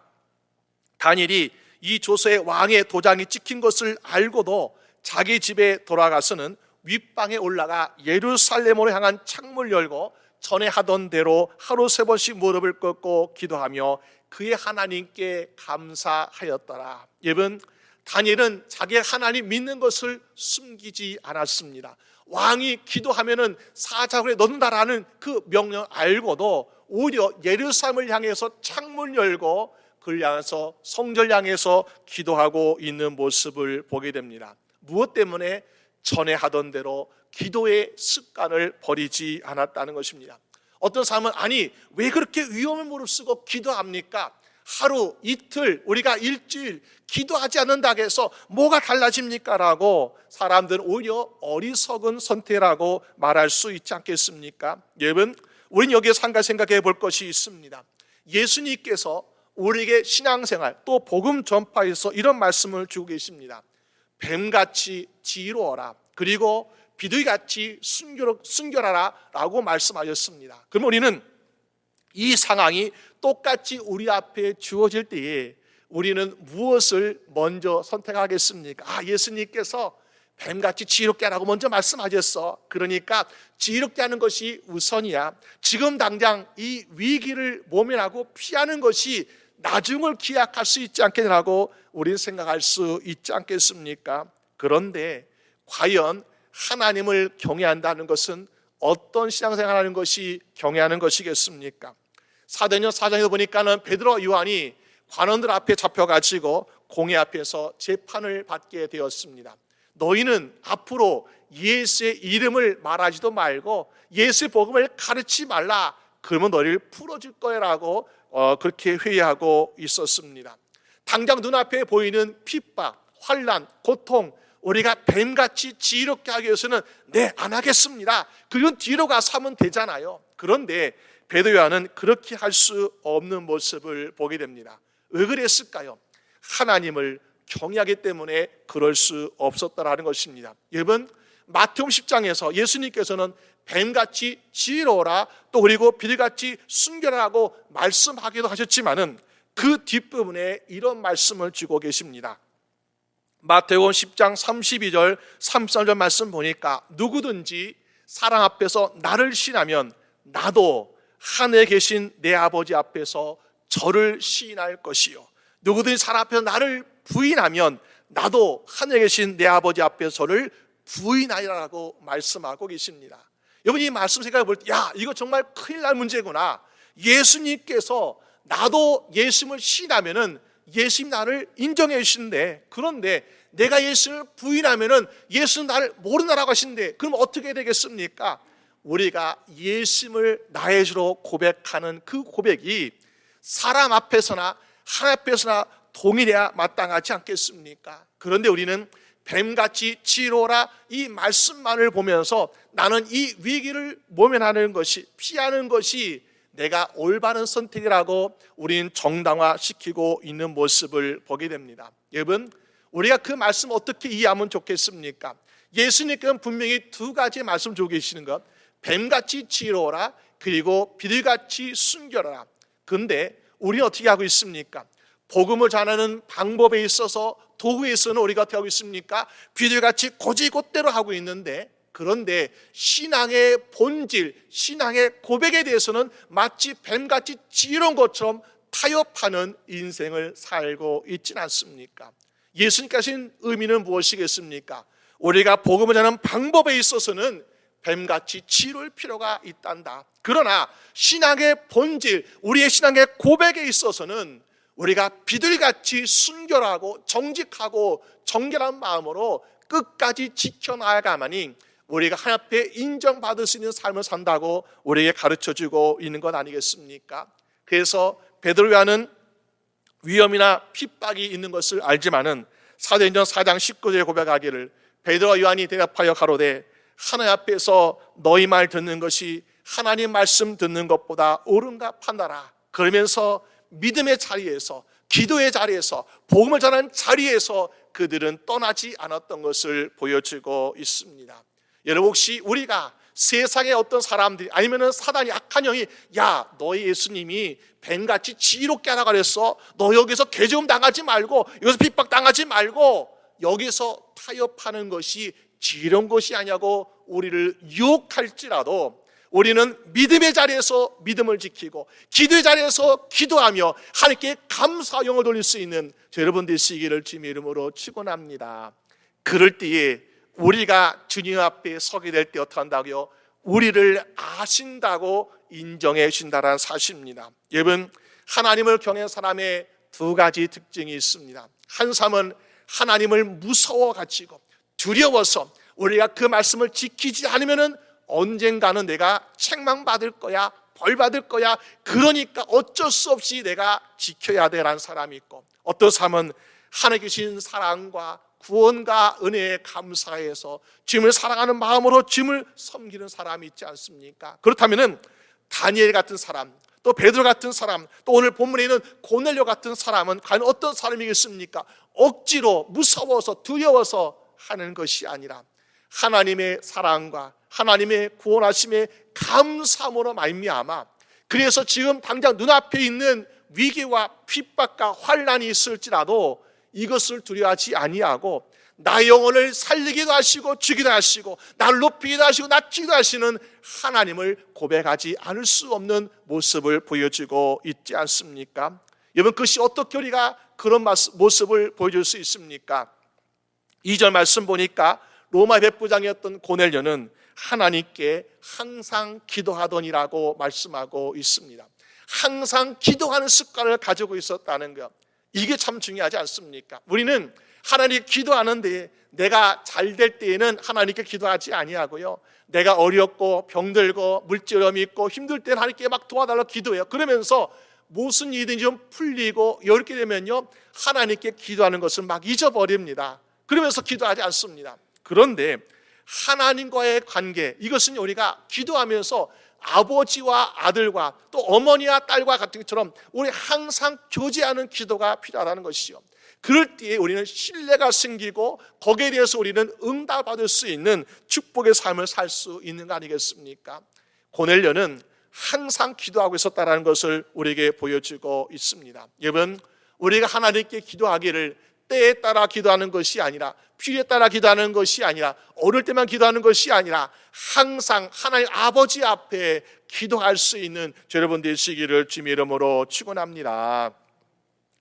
Speaker 3: 다니엘이 이 조서에 왕의 도장이 찍힌 것을 알고도 자기 집에 돌아가서는 윗방에 올라가 예루살렘으로 향한 창문을 열고 전에 하던 대로 하루 3번씩 무릎을 꿇고 기도하며 그의 하나님께 감사하였더라. 여러분, 다니엘은 자기의 하나님 믿는 것을 숨기지 않았습니다. 왕이 기도하면은 사자굴에 넣는다라는 그 명령을 알고도 오히려 예루살렘을 향해서 창문을 열고 그를 향해서 성전을 향해서 기도하고 있는 모습을 보게 됩니다. 무엇 때문에? 전에 하던 대로 기도의 습관을 버리지 않았다는 것입니다. 어떤 사람은 아니 왜 그렇게 위험을 무릅쓰고 기도합니까? 하루 이틀 우리가 일주일 기도하지 않는다고 해서 뭐가 달라집니까? 라고 사람들은 오히려 어리석은 선택이라고 말할 수 있지 않겠습니까? 여러분, 우리는 여기에서 한 가지 생각해 볼 것이 있습니다. 예수님께서 우리에게 신앙생활 또 복음 전파에서 이런 말씀을 주고 계십니다. 뱀같이 지혜로워라, 그리고 비둘기같이 순결하라 라고 말씀하셨습니다. 그럼 우리는 이 상황이 똑같이 우리 앞에 주어질 때에 우리는 무엇을 먼저 선택하겠습니까? 예수님께서 뱀같이 지혜롭게 하라고 먼저 말씀하셨어. 그러니까 지혜롭게 하는 것이 우선이야. 지금 당장 이 위기를 모면하고 피하는 것이 나중을 기약할 수 있지 않겠냐고 우리는 생각할 수 있지 않겠습니까? 그런데 과연 하나님을 경외한다는 것은 어떤 신앙생활을 하는 것이 경외하는 것이겠습니까? 사도행전 4장에서 보니까는 베드로 요한이 관원들 앞에 잡혀가지고 공회 앞에서 재판을 받게 되었습니다. 너희는 앞으로 예수의 이름을 말하지도 말고 예수의 복음을 가르치지 말라. 그러면 너희를 풀어줄 거라고 그렇게 회의하고 있었습니다. 당장 눈앞에 보이는 핍박, 환난, 고통, 우리가 뱀같이 지혜롭게 하기 위해서는 안 하겠습니다. 그건 뒤로 가서 하면 되잖아요. 그런데 베드로 요한은 그렇게 할 수 없는 모습을 보게 됩니다. 왜 그랬을까요? 하나님을 경외하기 때문에 그럴 수 없었다라는 것입니다. 여러분, 마태복음 10장에서 예수님께서는 뱀같이 지혜로워라, 또 그리고 비둘기같이 순결하라고 말씀하기도 하셨지만은 그 뒷부분에 이런 말씀을 주고 계십니다. 마태복음 10장 32절 33절 말씀 보니까 누구든지 사랑 앞에서 나를 시인하면 나도 하늘에 계신 내 아버지 앞에서 저를 시인할 것이요, 누구든지 사랑 앞에서 나를 부인하면 나도 하늘에 계신 내 아버지 앞에서 저를 부인하리라고 말씀하고 계십니다. 여러분, 이 말씀 생각해 볼 때 이거 정말 큰일 날 문제구나. 예수님께서 나도 예수님을 시인하면은 예수님 나를 인정해 주시는데, 그런데 내가 예수를 부인하면은 예수는 나를 모른다라고 하시는데, 그럼 어떻게 되겠습니까? 우리가 예수님을 나의 주로 고백하는 그 고백이 사람 앞에서나 하나님 앞에서나 동일해야 마땅하지 않겠습니까? 그런데 우리는 뱀같이 지혜로워라 이 말씀만을 보면서 나는 이 위기를 모면하는 것이, 피하는 것이 내가 올바른 선택이라고 우리는 정당화시키고 있는 모습을 보게 됩니다. 여러분, 우리가 그 말씀 어떻게 이해하면 좋겠습니까? 예수님께서는 분명히 두 가지 말씀 주고 계시는 것, 뱀같이 지혜로워라, 그리고 비둘기같이 순결하라. 그런데 우리는 어떻게 하고 있습니까? 복음을 전하는 방법에 있어서, 도구에 있어서는 우리가 어떻게 하고 있습니까? 비둘기같이 곧이곧대로 하고 있는데, 그런데 신앙의 본질, 신앙의 고백에 대해서는 마치 뱀같이 지혜로운 것처럼 타협하는 인생을 살고 있지는 않습니까? 예수님께서 하신 의미는 무엇이겠습니까? 우리가 복음을 전하는 방법에 있어서는 뱀같이 지혜로울 필요가 있단다. 그러나 신앙의 본질, 우리의 신앙의 고백에 있어서는 우리가 비둘기같이 순결하고 정직하고 정결한 마음으로 끝까지 지켜나가야만이 우리가 하나님 앞에 인정받을 수 있는 삶을 산다고 우리에게 가르쳐주고 있는 것 아니겠습니까? 그래서 베드로 요한은 위험이나 핍박이 있는 것을 알지만은 사도행전 4장 19절에 고백하기를, 베드로와 요한이 대답하여 가로되 하나님 앞에서 너희 말 듣는 것이 하나님 말씀 듣는 것보다 옳은가 판단하라. 그러면서 믿음의 자리에서, 기도의 자리에서, 복음을 전하는 자리에서 그들은 떠나지 않았던 것을 보여주고 있습니다. 여러분, 혹시 우리가 세상의 어떤 사람들이 아니면은 사단이, 악한 영이 야, 너희 예수님이 뱀같이 지혜롭게 하라 그랬어, 너 여기서 괴좀 당하지 말고, 여기서 핍박 당하지 말고 여기서 타협하는 것이 지혜로운 것이 아니냐고 우리를 유혹할지라도 우리는 믿음의 자리에서 믿음을 지키고 기도의 자리에서 기도하며 하나님께 감사 영을 돌릴 수 있는 여러분 되시기를 주님의 이름으로 축원합니다. 그럴 때에 우리가 주님 앞에 서게 될 때 어떻게 한다고요? 우리를 아신다고 인정해 주신다는 사실입니다. 여러분, 하나님을 경외하는 사람의 두 가지 특징이 있습니다. 한 사람은 하나님을 무서워 가지고 두려워서 우리가 그 말씀을 지키지 않으면은 언젠가는 내가 책망받을 거야, 벌 받을 거야, 그러니까 어쩔 수 없이 내가 지켜야 되라는 사람이 있고, 어떤 사람은 하나님께 주신 사랑과 구원과 은혜에 감사해서 주님을 사랑하는 마음으로 주님을 섬기는 사람이 있지 않습니까? 그렇다면은 다니엘 같은 사람, 또 베드로 같은 사람, 또 오늘 본문에 있는 고넬료 같은 사람은 과연 어떤 사람이겠습니까? 억지로 무서워서 두려워서 하는 것이 아니라 하나님의 사랑과 하나님의 구원하심의 감사함으로 말미암아, 그래서 지금 당장 눈앞에 있는 위기와 핍박과 환난이 있을지라도 이것을 두려워하지 아니하고 나의 영혼을 살리기도 하시고 죽이기도 하시고 나를 높이기도 하시고 낮추기도 하시는 하나님을 고백하지 않을 수 없는 모습을 보여주고 있지 않습니까? 여러분, 그것이 어떻게 우리가 그런 모습을 보여줄 수 있습니까? 2절 말씀 보니까 로마 백부장이었던 고넬료는 하나님께 항상 기도하더니라고 말씀하고 있습니다. 항상 기도하는 습관을 가지고 있었다는 것, 이게 참 중요하지 않습니까? 우리는 하나님께 기도하는데 내가 잘 될 때에는 하나님께 기도하지 아니하고요, 내가 어렵고 병들고 물질염이 있고 힘들 때는 하나님께 막 도와달라고 기도해요. 그러면서 무슨 일이든지 좀 풀리고 이렇게 되면요, 하나님께 기도하는 것을 막 잊어버립니다. 그러면서 기도하지 않습니다. 그런데 하나님과의 관계, 이것은 우리가 기도하면서 아버지와 아들과 또 어머니와 딸과 같은 것처럼 우리 항상 교제하는 기도가 필요하다는 것이요, 그럴 때에 우리는 신뢰가 생기고 거기에 대해서 우리는 응답받을 수 있는 축복의 삶을 살 수 있는 거 아니겠습니까? 고넬료는 항상 기도하고 있었다는 것을 우리에게 보여주고 있습니다. 여러분, 우리가 하나님께 기도하기를 때에 따라 기도하는 것이 아니라, 필요에 따라 기도하는 것이 아니라, 어릴 때만 기도하는 것이 아니라 항상 하나님 아버지 앞에 기도할 수 있는 여러분 되시기를 주님의 이름으로 축원합니다.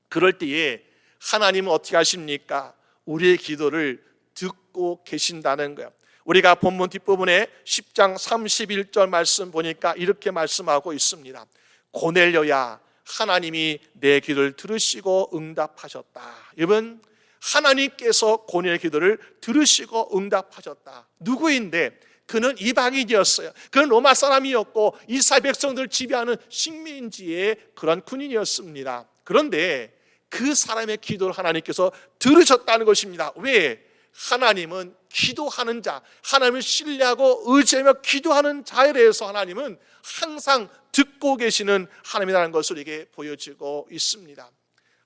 Speaker 3: 그럴 때에 하나님은 어떻게 하십니까? 우리의 기도를 듣고 계신다는 거예요. 우리가 본문 뒷부분에 10장 31절 말씀 보니까 이렇게 말씀하고 있습니다. 고넬료야, 하나님이 내 기도를 들으시고 응답하셨다. 여러분, 하나님께서 고넬의 기도를 들으시고 응답하셨다. 누구인데? 그는 이방인이었어요. 그는 로마 사람이었고 이스라엘 백성들을 지배하는 식민지의 그런 군인이었습니다. 그런데 그 사람의 기도를 하나님께서 들으셨다는 것입니다. 왜? 하나님은 기도하는 자, 하나님을 신뢰하고 의지하며 기도하는 자에 대해서 하나님은 항상 듣고 계시는 하나님이라는 것을 이게 보여주고 있습니다.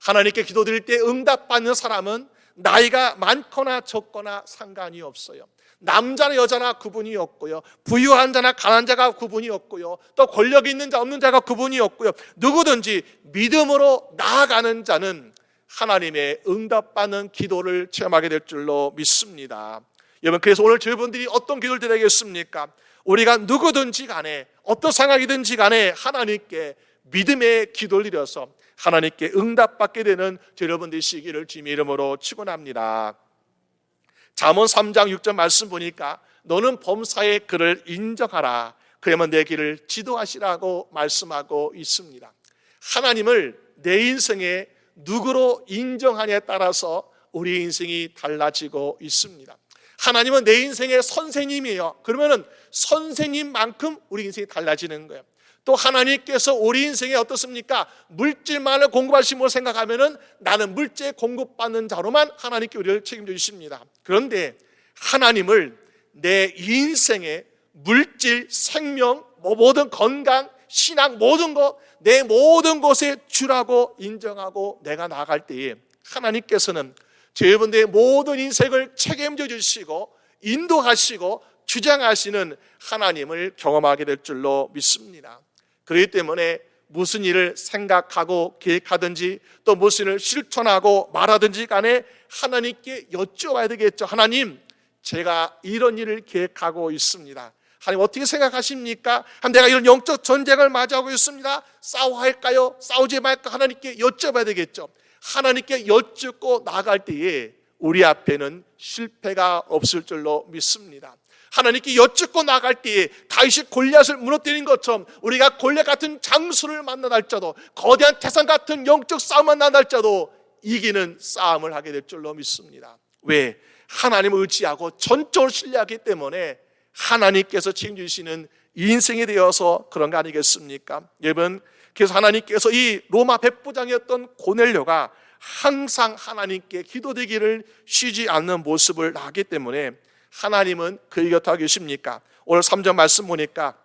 Speaker 3: 하나님께 기도드릴 때 응답받는 사람은 나이가 많거나 적거나 상관이 없어요. 남자나 여자나 구분이 없고요, 부유한 자나 가난한 자가 구분이 없고요, 또 권력 있는 자 없는 자가 구분이 없고요, 누구든지 믿음으로 나아가는 자는 하나님의 응답받는 기도를 체험하게 될 줄로 믿습니다. 여러분, 그래서 오늘 저희분들이 어떤 기도를 드리겠습니까? 우리가 누구든지 간에 어떤 상황이든지 간에 하나님께 믿음의 기도를 드려서 하나님께 응답받게 되는 여러분 되시기를 주님의 이름으로 축원합니다. 잠언 3장 6절 말씀 보니까 너는 범사의 그를 인정하라, 그러면 내 길을 지도하시라고 말씀하고 있습니다. 하나님을 내 인생에 누구로 인정하냐에 따라서 우리 인생이 달라지고 있습니다. 하나님은 내 인생의 선생님이에요. 그러면은 선생님만큼 우리 인생이 달라지는 거예요. 또 하나님께서 우리 인생에 어떻습니까? 물질만을 공급하심으로 생각하면은 나는 물질 공급받는 자로만 하나님께 우리를 책임져 주십니다. 그런데 하나님을 내 인생에 물질, 생명, 모든 건강, 신앙, 모든 것, 내 모든 것에 주라고 인정하고 내가 나아갈 때에 하나님께서는 여러분들의 모든 인생을 책임져 주시고 인도하시고 주장하시는 하나님을 경험하게 될 줄로 믿습니다. 그렇기 때문에 무슨 일을 생각하고 계획하든지 또 무슨 일을 실천하고 말하든지 간에 하나님께 여쭤봐야 되겠죠. 하나님, 제가 이런 일을 계획하고 있습니다. 하나님 어떻게 생각하십니까? 내가 이런 영적 전쟁을 맞이하고 있습니다. 싸워야 할까요? 싸우지 말까? 하나님께 여쭤봐야 되겠죠. 하나님께 여쭙고 나갈 때에 우리 앞에는 실패가 없을 줄로 믿습니다. 하나님께 여쭙고 나갈 때에 다윗이 골리앗을 무너뜨린 것처럼 우리가 골리앗 같은 장수를 만나 할지라도 거대한 태산 같은 영적 싸움을 만나 할지라도 이기는 싸움을 하게 될 줄로 믿습니다. 왜? 하나님을 의지하고 전적으로 신뢰하기 때문에 하나님께서 책임지시는 인생이 되어서 그런 거 아니겠습니까? 여러분, 그래서 하나님께서 이 로마 백부장이었던 고넬료가 항상 하나님께 기도되기를 쉬지 않는 모습을 나기 때문에 하나님은 그의 곁에 계십니까? 오늘 3절 말씀 보니까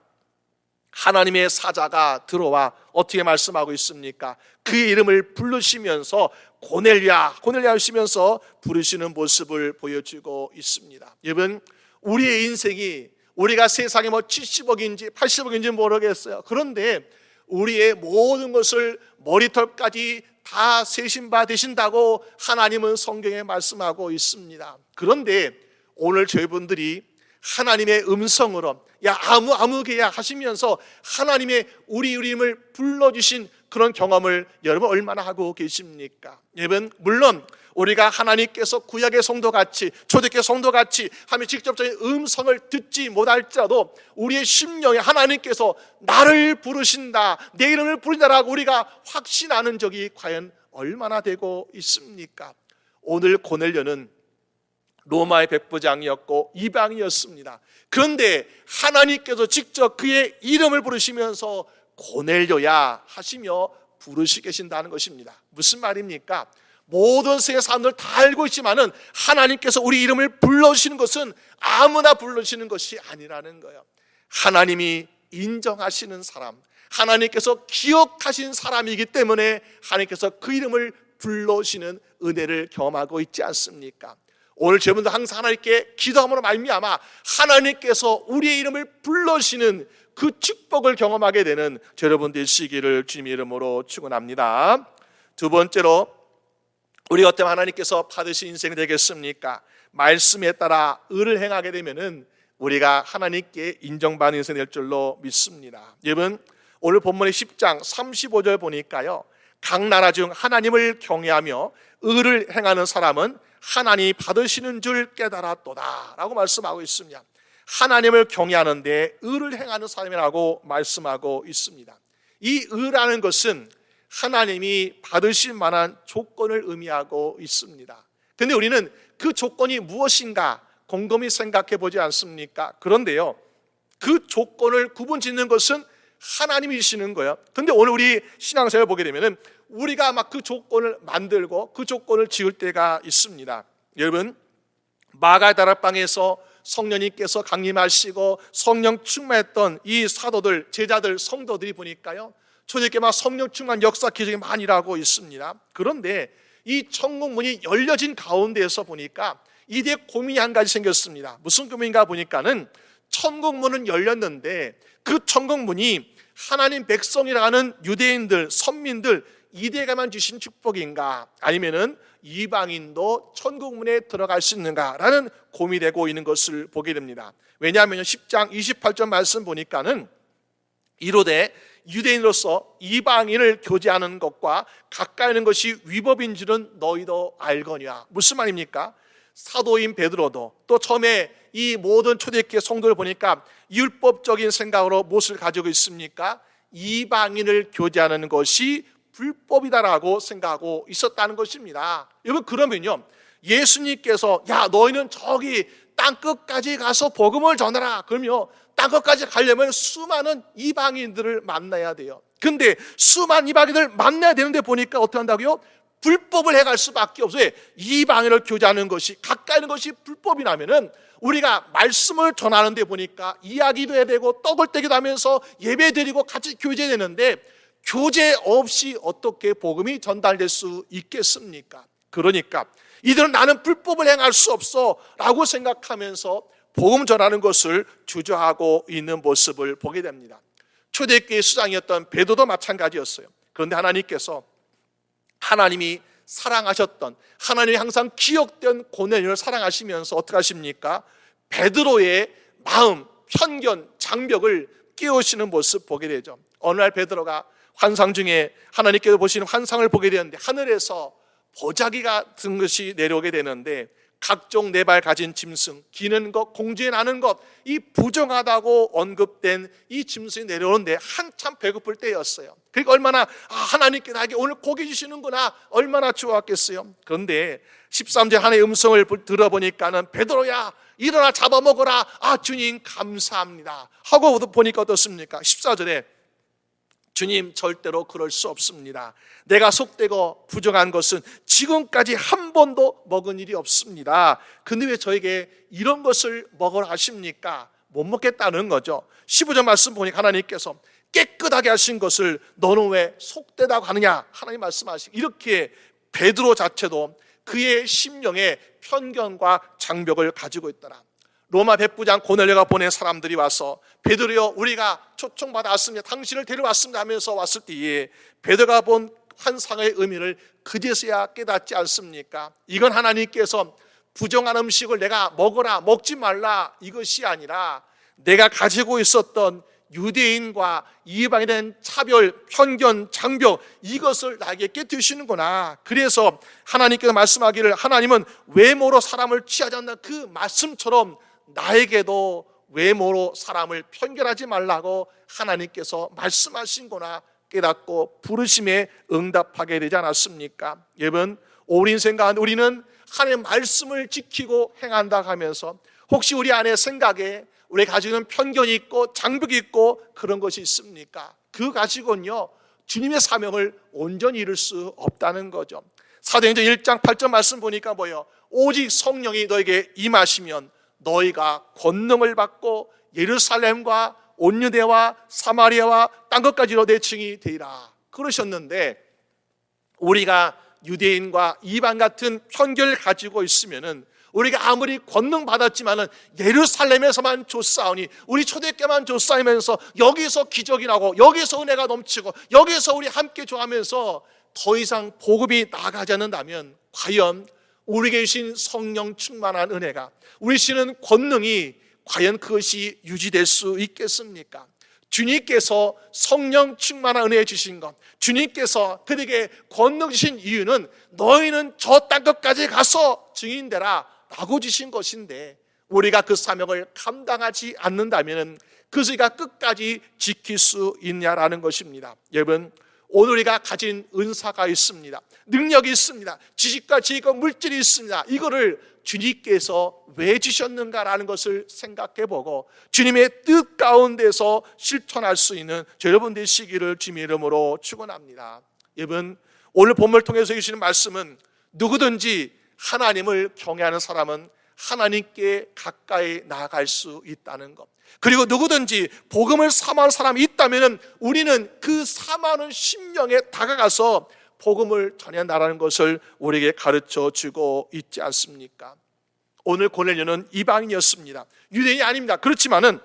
Speaker 3: 하나님의 사자가 들어와 어떻게 말씀하고 있습니까? 그의 이름을 부르시면서 고넬료야 하시면서 부르시는 모습을 보여주고 있습니다. 여러분, 우리의 인생이 우리가 세상에 70억인지 80억인지 모르겠어요. 그런데 우리의 모든 것을 머리털까지 다 세신 바 되신다고 하나님은 성경에 말씀하고 있습니다. 그런데 오늘 저희분들이 하나님의 음성으로 야 아무개야 하시면서 하나님의 우리 이름을 불러주신 그런 경험을 여러분 얼마나 하고 계십니까? 여러분, 물론 우리가 하나님께서 구약의 성도같이 초대교회 성도같이 하며 직접적인 음성을 듣지 못할지라도 우리의 심령에 하나님께서 나를 부르신다, 내 이름을 부른다라고 우리가 확신하는 적이 과연 얼마나 되고 있습니까? 오늘 고넬료는 로마의 백부장이었고 이방이었습니다. 그런데 하나님께서 직접 그의 이름을 부르시면서 고넬료야 하시며 부르시 계신다는 것입니다. 무슨 말입니까? 모든 세계 사람들 다 알고 있지만은 하나님께서 우리 이름을 불러주시는 것은 아무나 불러주시는 것이 아니라는 거예요. 하나님이 인정하시는 사람, 하나님께서 기억하신 사람이기 때문에 하나님께서 그 이름을 불러주시는 은혜를 경험하고 있지 않습니까? 오늘 여러분들 항상 하나님께 기도함으로 말미암아 하나님께서 우리의 이름을 불러주시는 그 축복을 경험하게 되는 여러분들 되시기를 주님의 이름으로 축원합니다. 두 번째로 우리가 어떻게 하나님께서 받으신 인생이 되겠습니까? 말씀에 따라 의를 행하게 되면은 우리가 하나님께 인정받는 인생이 될 줄로 믿습니다. 여러분, 오늘 본문의 10장 35절 보니까요, 각 나라 중 하나님을 경외하며 의를 행하는 사람은 하나님이 받으시는 줄 깨달았도다 라고 말씀하고 있습니다. 하나님을 경외하는데 의를 행하는 사람이라고 말씀하고 있습니다. 이 의라는 것은 하나님이 받으실 만한 조건을 의미하고 있습니다. 그런데 우리는 그 조건이 무엇인가 곰곰이 생각해 보지 않습니까? 그런데요, 그 조건을 구분짓는 것은 하나님이시는 거예요. 그런데 오늘 우리 신앙생활을 보게 되면 우리가 막 그 조건을 만들고 그 조건을 지을 때가 있습니다. 여러분, 마가 다락방에서 성령님께서 강림하시고 성령 충만했던 이 사도들, 제자들, 성도들이 보니까요, 초대교회 막 성령 충만 역사 기적이 많이 일어나고 있습니다. 그런데 이 천국문이 열려진 가운데에서 보니까 이때 고민이 한 가지 생겼습니다. 무슨 고민인가 보니까는 천국문은 열렸는데 그 천국문이 하나님 백성이라는 유대인들, 선민들 이들에게만 주신 축복인가, 아니면은 이방인도 천국문에 들어갈 수 있는가라는 고민이 되고 있는 것을 보게 됩니다. 왜냐하면 10장 28절 말씀 보니까는 이르되 유대인으로서 이방인을 교제하는 것과 가까이 하는 것이 위법인 줄은 너희도 알거니와. 무슨 말입니까? 사도인 베드로도 또 처음에 이 모든 초대교회 성도를 보니까 율법적인 생각으로 무엇을 가지고 있습니까? 이방인을 교제하는 것이 불법이다라고 생각하고 있었다는 것입니다. 여러분, 그러면요, 예수님께서 야 너희는 저기 땅끝까지 가서 복음을 전하라, 그러면 땅끝까지 가려면 수많은 이방인들을 만나야 돼요. 근데 수많은 이방인들을 만나야 되는데 보니까 어떻게 한다고요? 불법을 해갈 수밖에 없어요. 이방인을 교제하는 것이, 가까이 있는 것이 불법이라면은 우리가 말씀을 전하는데 보니까 이야기도 해야 되고 떡을 떼기도 하면서 예배 드리고 같이 교제되는데 교제 없이 어떻게 복음이 전달될 수 있겠습니까? 그러니까 이들은 나는 불법을 행할 수 없어 라고 생각하면서 복음 전하는 것을 주저하고 있는 모습을 보게 됩니다. 초대교회 수장이었던 베드로도 마찬가지였어요. 그런데 하나님께서 하나님이 사랑하셨던, 하나님이 항상 기억된 고넬료를 사랑하시면서 어떻게 하십니까? 베드로의 마음, 편견, 장벽을 깨우시는 모습 보게 되죠. 어느 날 베드로가 환상 중에 하나님께서 보시는 환상을 보게 되는데 하늘에서 보자기가 든 것이 내려오게 되는데 각종 네 발 가진 짐승, 기는 것, 공중에 나는 것, 이 부정하다고 언급된 이 짐승이 내려오는데 한참 배고플 때였어요. 그러니까 얼마나 하나님께 나에게 오늘 고기 주시는구나, 얼마나 좋았겠어요. 그런데 13절 하나님의 음성을 들어보니까는 베드로야 일어나 잡아먹어라. 주님 감사합니다 하고 보니까 어떻습니까? 14절에 주님 절대로 그럴 수 없습니다. 내가 속되고 부정한 것은 지금까지 한 번도 먹은 일이 없습니다. 근데 왜 저에게 이런 것을 먹으라 하십니까? 못 먹겠다는 거죠. 15절 말씀 보니까 하나님께서 깨끗하게 하신 것을 너는 왜 속되다고 하느냐? 하나님 말씀하시고 이렇게 베드로 자체도 그의 심령에 편견과 장벽을 가지고 있더라. 로마 백부장 고넬료가 보낸 사람들이 와서 베드로여 우리가 초청받아 왔습니다, 당신을 데려왔습니다 하면서 왔을 때에 베드로가 본 환상의 의미를 그제서야 깨닫지 않습니까? 이건 하나님께서 부정한 음식을 내가 먹어라 먹지 말라 이것이 아니라 내가 가지고 있었던 유대인과 이방에 대한 차별, 편견, 장벽 이것을 나에게 깨뜨리시는구나. 그래서 하나님께서 말씀하기를 하나님은 외모로 사람을 취하지 않는 그 말씀처럼 나에게도 외모로 사람을 편견하지 말라고 하나님께서 말씀하신구나 깨닫고 부르심에 응답하게 되지 않았습니까? 여러분, 우리 인생 가운데 우리는 하나님의 말씀을 지키고 행한다 하면서 혹시 우리 안에 생각에 우리 가지고 있는 편견이 있고 장벽이 있고 그런 것이 있습니까? 그거 가지고는요 주님의 사명을 온전히 이룰 수 없다는 거죠. 사도행전 1장 8절 말씀 보니까 뭐예요? 오직 성령이 너에게 임하시면 너희가 권능을 받고 예루살렘과 온 유대와 사마리아와 땅 끝까지로 내 증인이 되리라 그러셨는데, 우리가 유대인과 이방 같은 편견을 가지고 있으면은 우리가 아무리 권능 받았지만은 예루살렘에서만 쫓사오니 우리 초대교회만 쫓사오면서 여기서 기적이 나고 여기서 은혜가 넘치고 여기서 우리 함께 좋아하면서 더 이상 복음이 나가지 않는다면 과연 우리에게 주신 성령 충만한 은혜가, 우리 주시는 권능이 과연 그것이 유지될 수 있겠습니까? 주님께서 성령 충만한 은혜 주신 것, 주님께서 그들에게 권능 주신 이유는 너희는 저 땅끝까지 가서 증인되라 라고 주신 것인데, 우리가 그 사명을 감당하지 않는다면 그것을 끝까지 지킬 수 있냐라는 것입니다. 여러분, 오늘 우리가 가진 은사가 있습니다, 능력이 있습니다, 지식과 지혜와 물질이 있습니다. 이거를 주님께서 왜 주셨는가라는 것을 생각해보고 주님의 뜻 가운데서 실천할 수 있는 여러분 되시기를 주님의 이름으로 축원합니다. 여러분, 오늘 본문을 통해서 주시는 말씀은 누구든지 하나님을 경외하는 사람은 하나님께 가까이 나아갈 수 있다는 것, 그리고 누구든지 복음을 사모하는 사람이 있다면 우리는 그 사모하는 심령에 다가가서 복음을 전해나라는 것을 우리에게 가르쳐 주고 있지 않습니까? 오늘 고넬료는 이방인이었습니다. 유대인이 아닙니다. 그렇지만은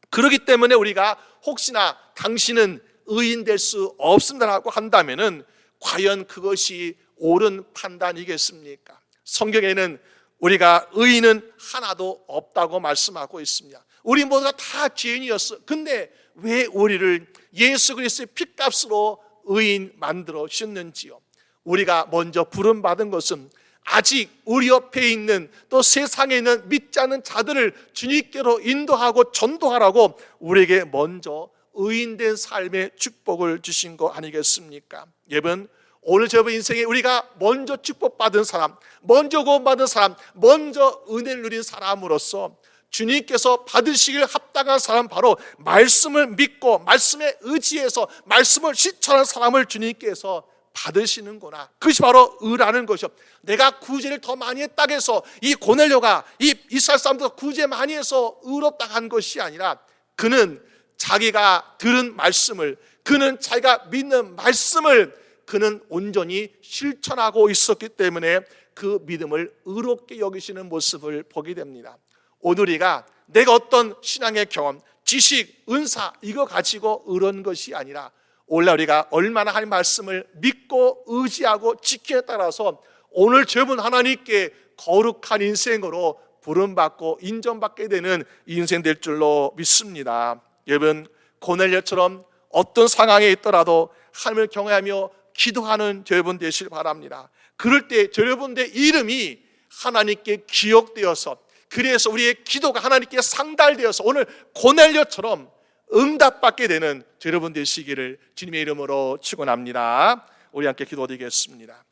Speaker 3: 그렇기 때문에 우리가 혹시나 당신은 의인 될 수 없습니다라고 한다면은 과연 그것이 옳은 판단이겠습니까? 성경에는 우리가 의인은 하나도 없다고 말씀하고 있습니다. 우리 모두가 다 죄인이었어. 근데 왜 우리를 예수 그리스도의 핏값으로 의인 만들어 주셨는지요? 우리가 먼저 부름받은 것은 아직 우리 옆에 있는 또 세상에 있는 믿지 않는 자들을 주님께로 인도하고 전도하라고 우리에게 먼저 의인된 삶의 축복을 주신 거 아니겠습니까? 여러분, 오늘 저번 인생에 우리가 먼저 축복받은 사람, 먼저 구원받은 사람, 먼저 은혜를 누린 사람으로서 주님께서 받으시길 합당한 사람, 바로 말씀을 믿고 말씀에 의지해서 말씀을 실천한 사람을 주님께서 받으시는구나. 그것이 바로 의라는 것이요. 내가 구제를 더 많이 했다고 해서 이 고넬료가 이 이스라엘 사람들 구제 많이 해서 의롭다 한 것이 아니라, 그는 자기가 들은 말씀을, 그는 자기가 믿는 말씀을 그는 온전히 실천하고 있었기 때문에 그 믿음을 의롭게 여기시는 모습을 보게 됩니다. 오늘 우리가 내가 어떤 신앙의 경험, 지식, 은사 이거 가지고 의로운 것이 아니라 오늘 우리가 얼마나 하나님 말씀을 믿고 의지하고 지키에 따라서 오늘 저분 하나님께 거룩한 인생으로 부름받고 인정받게 되는 인생 될 줄로 믿습니다. 여러분, 고넬료처럼 어떤 상황에 있더라도 하나님을 경외하며 기도하는 여러분 되시길 바랍니다. 그럴 때 여러분의 이름이 하나님께 기억되어서, 그래서 우리의 기도가 하나님께 상달되어서 오늘 고넬료처럼 응답받게 되는 여러분 되시기를 주님의 이름으로 축원합니다. 우리 함께 기도드리겠습니다.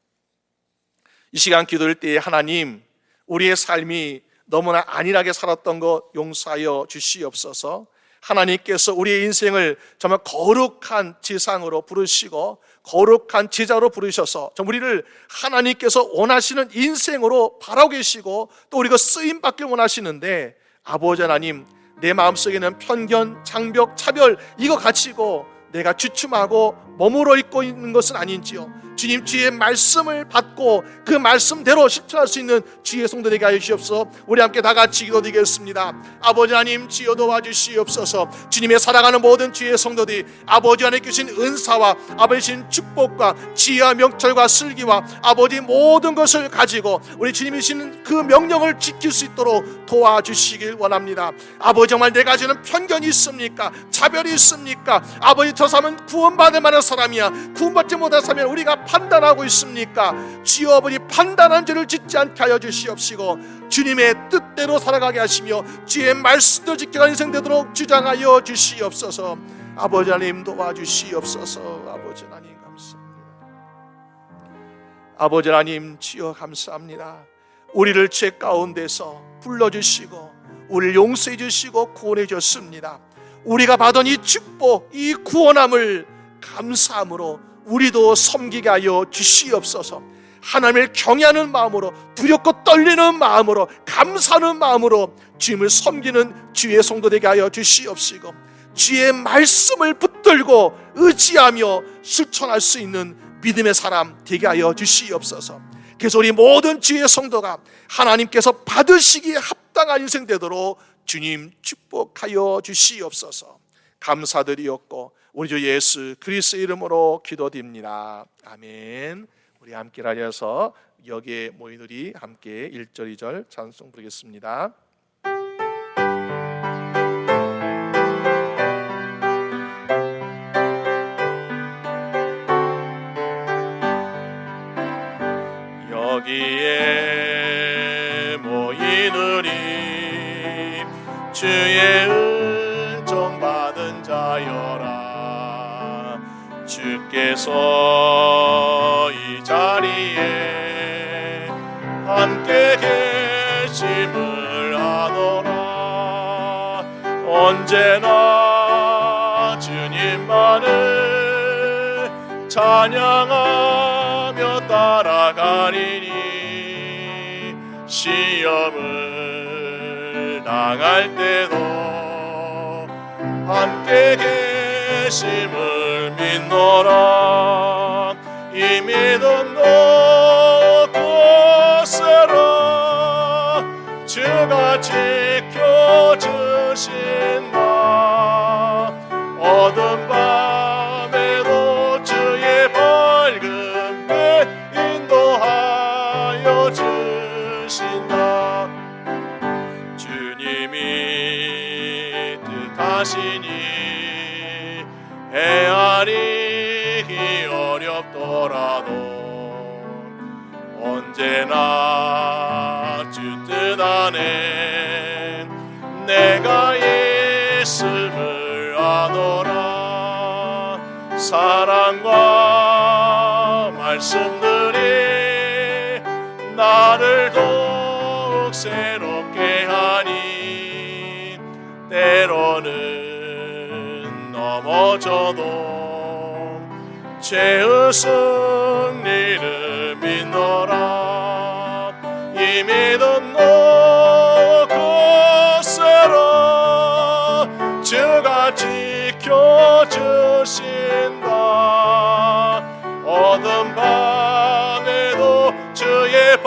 Speaker 3: 이 시간 기도할 때 하나님, 우리의 삶이 너무나 안일하게 살았던 것 용서하여 주시옵소서. 하나님께서 우리의 인생을 정말 거룩한 지상으로 부르시고 거룩한 제자로 부르셔서 우리를 하나님께서 원하시는 인생으로 바라고 계시고 또 우리가 쓰임받길 원하시는데, 아버지 하나님, 내 마음속에는 편견, 장벽, 차별 이거 가지고 내가 주춤하고 머무러 있고 있는 것은 아닌지요. 주님, 주의 말씀을 받고 그 말씀대로 실천할 수 있는 주의 성도 되게 하여 주시옵소서. 우리 함께 다 같이 기도드리겠습니다. 아버지 하나님, 주여 도와주시옵소서. 주님의 사랑하는 모든 주의 성도들이 아버지 하나님께 주신 은사와 아버지 주신 축복과 지혜와 명철과 슬기와 아버지 모든 것을 가지고 우리 주님이 주신 그 명령을 지킬 수 있도록 도와주시길 원합니다. 아버지, 정말 내가 가지는 편견이 있습니까? 차별이 있습니까? 아버지, 저 사람은 구원받을 만한 사람이야, 구원받지 못한 사람이야, 우리가 판단하고 있습니까? 주여 아버지, 판단한 죄를 짓지 않게 하여 주시옵시고 주님의 뜻대로 살아가게 하시며 주의 말씀도 지켜가는 인생 되도록 주장하여 주시옵소서. 아버지 하나님 도와주시옵소서. 아버지 하나님 감사합니다. 아버지 하나님 주여 감사합니다. 우리를 죄 가운데서 불러주시고 우리를 용서해 주시고 구원해 주셨습니다. 우리가 받은 이 축복, 이 구원함을 감사함으로 우리도 섬기게 하여 주시옵소서. 하나님을 경외하는 마음으로, 두렵고 떨리는 마음으로, 감사하는 마음으로 주님을 섬기는 주의 성도 되게 하여 주시옵시고 주의 말씀을 붙들고 의지하며 실천할 수 있는 믿음의 사람 되게 하여 주시옵소서. 그래서 우리 모든 주의 성도가 하나님께서 받으시기에 합당한 인생 되도록 주님 축복하여 주시옵소서. 감사드리옵고 우리 주 예수 그리스도의 이름으로 기도드립니다. 아멘. 우리 함께 하여서 여기에 모인 우리 함께 1절 2절 찬송 부르겠습니다. 여기에 모인 우리 주의 은총 받은 자여라. 주께서 이 자리에 함께 계심을 아노라. 언제나 주님만을 찬양하며 따라가리니 시험을 당할 때도 함께 계심을 믿노라. 이 믿음 놓고서라 주가 지켜주신다. 어두운 밤에도 주의 밝은 배 인도하여 주신다. 주님이 뜻하시니 헤아리기 어렵더라도 언제나 주 뜻 안에 내가 있음을 아노라. 사랑과 말씀들이 나를 더욱 새롭게 하니 때로는 넘어져도 죄의 승리를 믿노라. 이 믿음 놓고서라 주가 지켜주신다. 어두운 밤에도 주의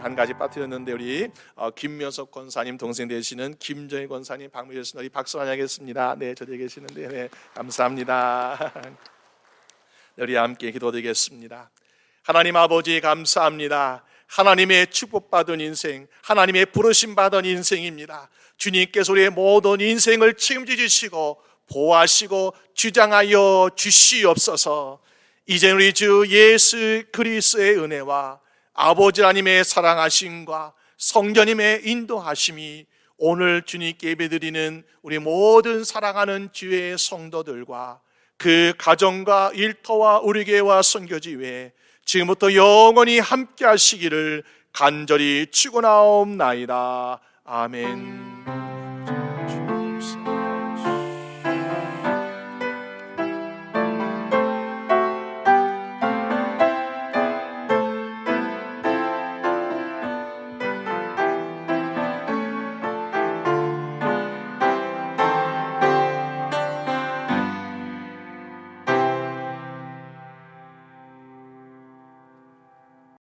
Speaker 3: 한 가지 빠뜨렸는데 우리 김명석 권사님 동생 되시는 김정희 권사님 방문해 주신 우리 박수 환영하겠습니다. 네, 저기 계시는데 네, 감사합니다. 네, 우리 함께 기도드리겠습니다. 하나님 아버지 감사합니다. 하나님의 축복받은 인생, 하나님의 부르심 받은 인생입니다. 주님께서 우리의 모든 인생을 책임져 주시고 보호하시고 주장하여 주시옵소서. 이제 우리 주 예수 그리스도의 은혜와 아버지 하나님의 사랑하심과 성령님의 인도하심이 오늘 주님께 예배드리는 우리 모든 사랑하는 주의 성도들과 그 가정과 일터와 우리 교회와 선교지 외에 지금부터 영원히 함께 하시기를 간절히 축원하옵나이다. 아멘.